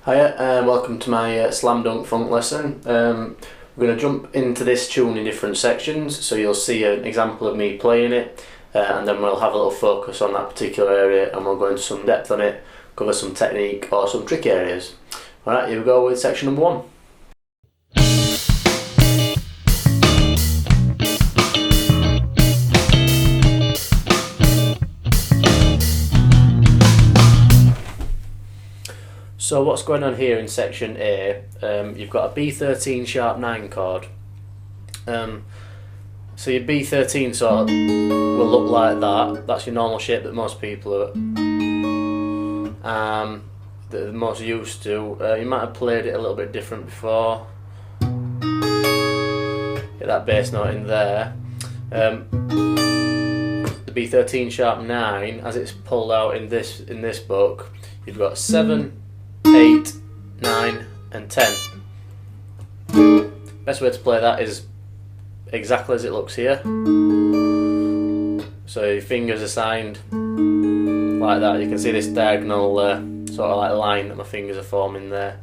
Hiya, welcome to my slam dunk funk lesson. We're going to jump into this tune in different sections, so you'll see an example of me playing it, and then we'll have a little focus on that particular area and we'll go into some depth on it, cover some technique or some tricky areas. Alright, here we go with section number 1. So what's going on here in section A, you've got a B13 sharp 9 chord. So your B13 sort of will look like that. That's your normal shape that most people are that are most used to. You might have played it a little bit different before. Get that bass note in there. The B13 sharp 9, as it's pulled out in this book, you've got 7, 8, 9 and 10. Best way to play that is exactly as it looks here. So your fingers are signed like that. You can see this diagonal sort of like line that my fingers are forming there.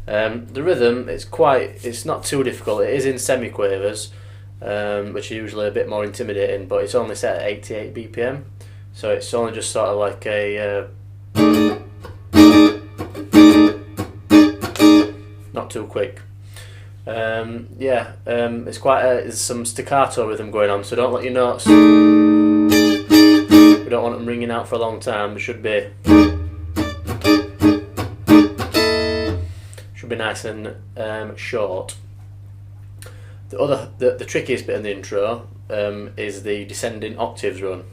The rhythm, it's not too difficult. It is in semiquavers, which are usually a bit more intimidating, but it's only set at 88 BPM, so it's only just sort of like a not too quick. It's there's some staccato rhythm going on, so don't let your notes, we don't want them ringing out for a long time. They should be nice and short. The trickiest bit in the intro is the descending octaves run.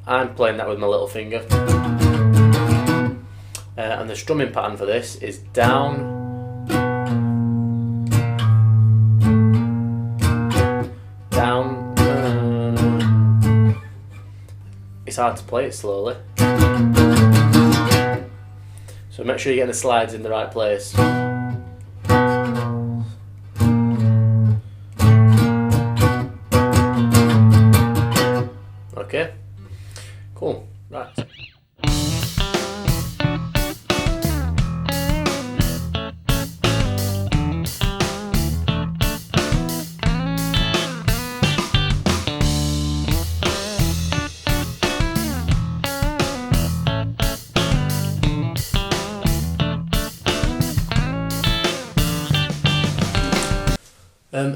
I'm playing that with my little finger. And the strumming pattern for this is down, down. It's hard to play it slowly, so make sure you're getting the slides in the right place. Okay, cool, right.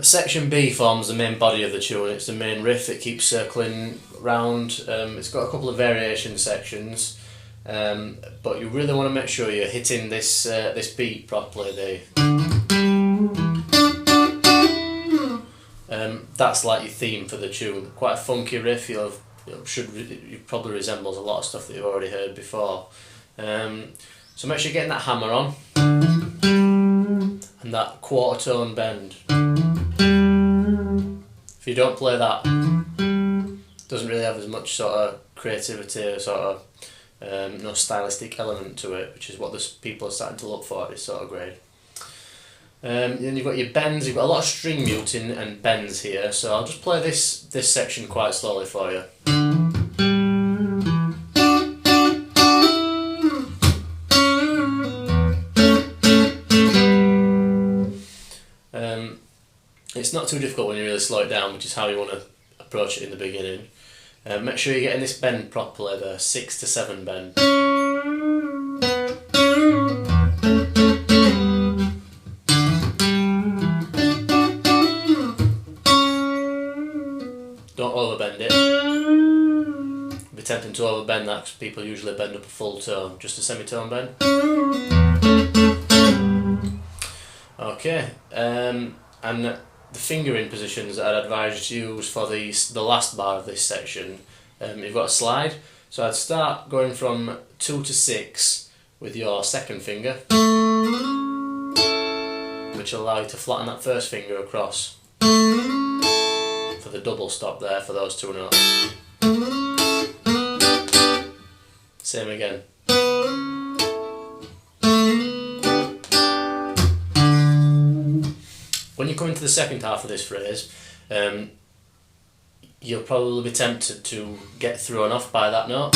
Section B forms the main body of the tune. It's the main riff that keeps circling round. It's got a couple of variation sections, but you really want to make sure you're hitting this beat properly. That's like your theme for the tune. Quite a funky riff. It probably resembles a lot of stuff that you've already heard before. So make sure you're getting that hammer on and that quarter tone bend. If you don't play that, it doesn't really have as much sort of creativity or sort of no stylistic element to it, which is what people are starting to look for at this sort of grade. Then you've got your bends. You've got a lot of string muting and bends here, so I'll just play this section quite slowly for you. It's not too difficult when you really slow it down, which is how you want to approach it in the beginning. Make sure you're getting this bend properly, the 6 to 7 bend. Don't overbend it. It'd be tempting to overbend that because people usually bend up a full tone, just a semitone bend. Okay, and the fingering positions that I'd advise you to use for the last bar of this section, you've got a slide, so I'd start going from 2 to 6 with your second finger, which will allow you to flatten that first finger across for the double stop there for those two notes. Same again. When you come into the second half of this phrase, you'll probably be tempted to get thrown off by that note.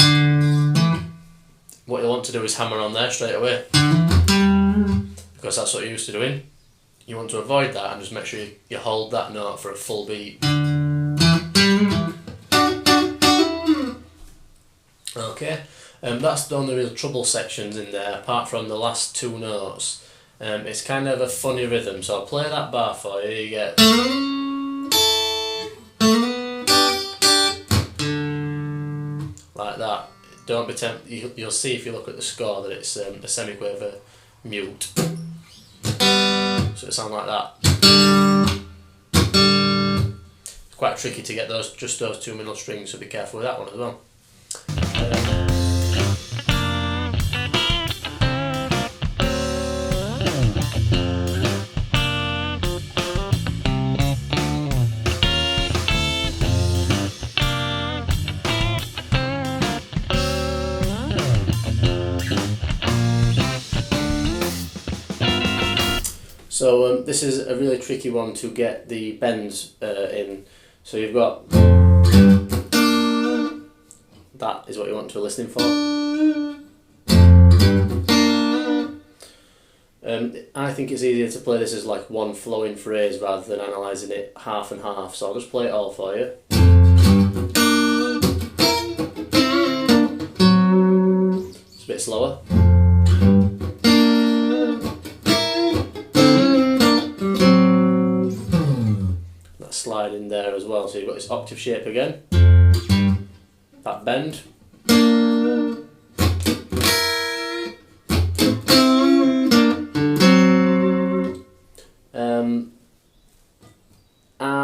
What you'll want to do is hammer on there straight away, because that's what you're used to doing. You want to avoid that and just make sure you hold that note for a full beat. Okay, that's the only real trouble sections in there, apart from the last two notes. It's kind of a funny rhythm, so I'll play that bar for you. You get like that. Don't be tempted. You'll see if you look at the score that it's a semiquaver mute. So it sounds like that. It's quite tricky to get just those two middle strings, so be careful with that one as well. So this is a really tricky one to get the bends in. So you've got, that is what you want to be listening for. I think it's easier to play this as like one flowing phrase rather than analysing it half and half, so I'll just play it all for you. It's a bit slower. Slide in there as well, so you've got this octave shape again, that bend,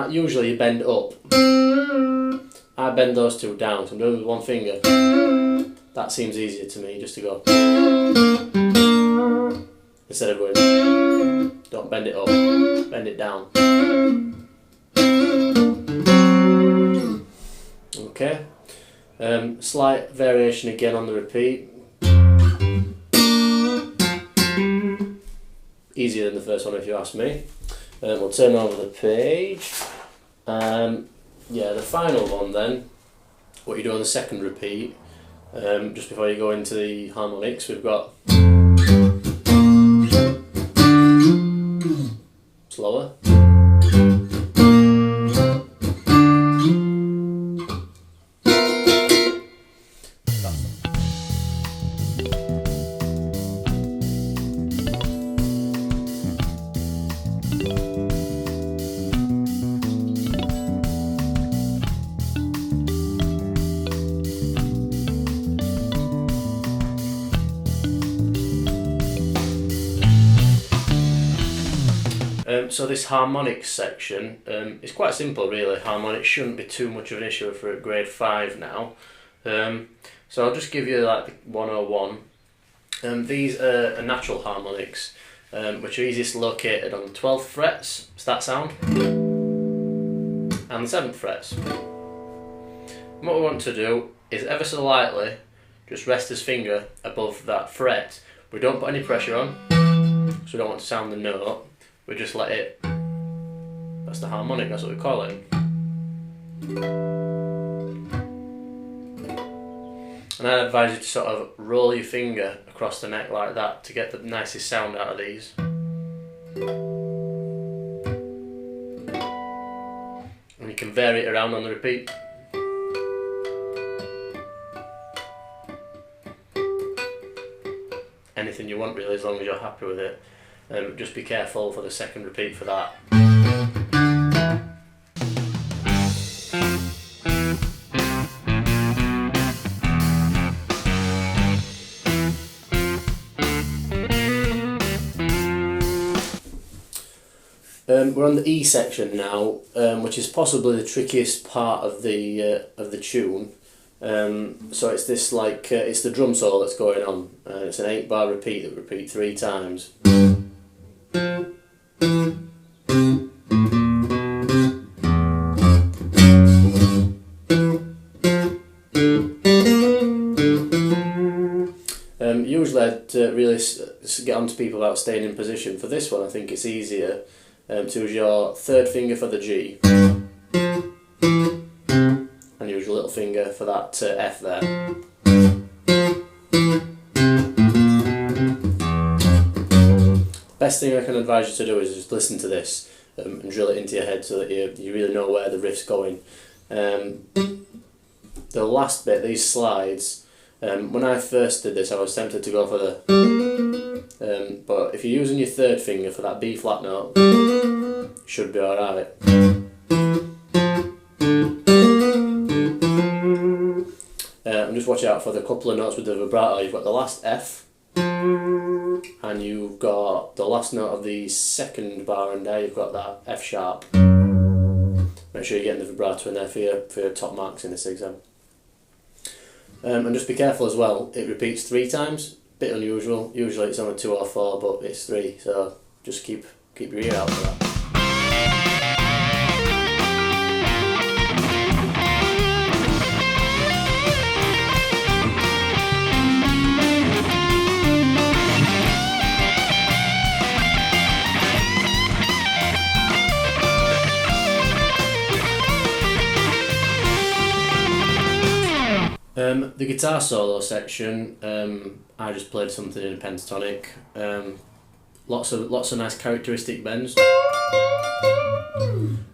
usually you bend up. I bend those two down, so I'm doing it with one finger. That seems easier to me, just to go instead of going. Don't bend it up, bend it down. Okay, slight variation again on the repeat. Easier than the first one if you ask me. We'll turn over the page. Yeah, the final one then, what you do on the second repeat, just before you go into the harmonics, we've got slower. So this harmonics section is quite simple really. Harmonics shouldn't be too much of an issue for grade 5 now. So I'll just give you like the 101. These are natural harmonics, which are easiest located on the 12th frets, it's that sound, and the 7th frets. And what we want to do is ever so lightly just rest his finger above that fret. We don't put any pressure on, so we don't want to sound the note. We just let it, that's the harmonic, that's what we call it. And I advise you to sort of roll your finger across the neck like that to get the nicest sound out of these. And you can vary it around on the repeat. Anything you want really, as long as you're happy with it. Just be careful for the second repeat for that. We're on the E section now, which is possibly the trickiest part of the tune. So it's this like it's the drum solo that's going on. It's an 8-bar repeat that repeat 3 times. Usually I'd really get on to people about staying in position. For this one I think it's easier to use your third finger for the G, the little finger for that F there. Best thing I can advise you to do is just listen to this and drill it into your head so that you really know where the riff's going. The last bit, these slides, when I first did this I was tempted to go for the but if you're using your third finger for that B flat note, should be alright. And just watch out for the couple of notes with the vibrato. You've got the last F and you've got the last note of the second bar, and there you've got that F sharp. Make sure you're getting the vibrato in there for your top marks in this exam. And just be careful as well, it repeats 3 times, bit unusual. Usually it's only 2 or 4, but it's 3, so just keep your ear out for that. The guitar solo section, I just played something in a pentatonic. Lots of nice characteristic bends.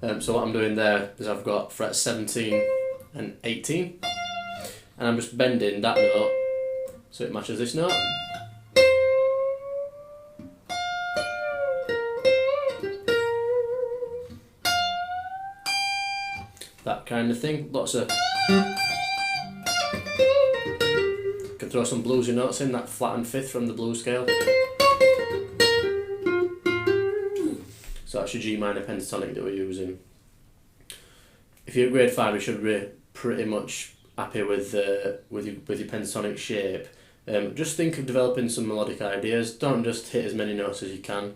So what I'm doing there is I've got frets 17 and 18, and I'm just bending that note so it matches this note. That kind of thing. Lots of. Can throw some bluesy notes in, that flattened fifth from the blues scale. So that's your G minor pentatonic that we're using. If you're at grade 5, you should be pretty much happy with your pentatonic shape. Just think of developing some melodic ideas. Don't just hit as many notes as you can.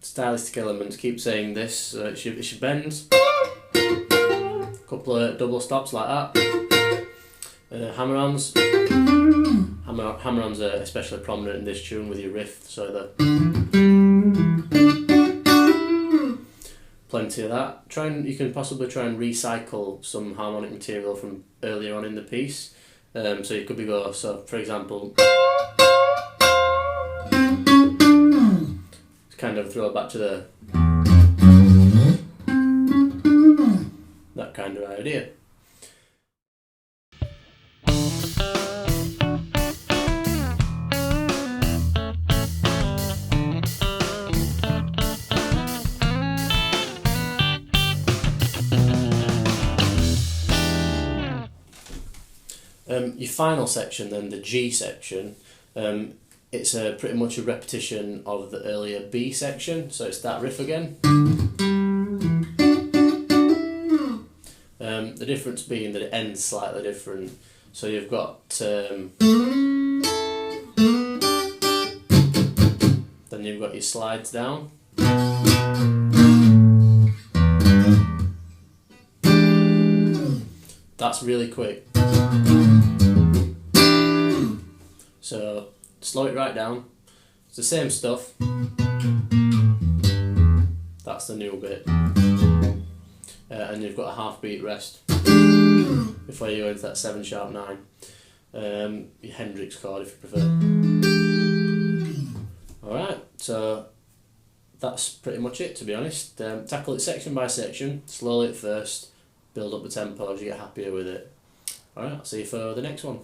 Stylistic elements, keep saying this. It should bend. Couple of double stops like that. Hammer-ons. Hammer-ons are especially prominent in this tune with your riff, so plenty of that. You can possibly try and recycle some harmonic material from earlier on in the piece. So you could for example, it's kind of throw back to that kind of idea. Your final section then, the G section, it's pretty much a repetition of the earlier B section, so it's that riff again. The difference being that it ends slightly different, so you've got then you've got your slides down. That's really quick. So slow it right down. It's the same stuff. That's the new bit. And you've got a half beat rest before you go into that 7 sharp 9. Your Hendrix chord if you prefer. Alright, so that's pretty much it, to be honest. Tackle it section by section, slowly at first, build up the tempo as you get happier with it. Alright, I'll see you for the next one.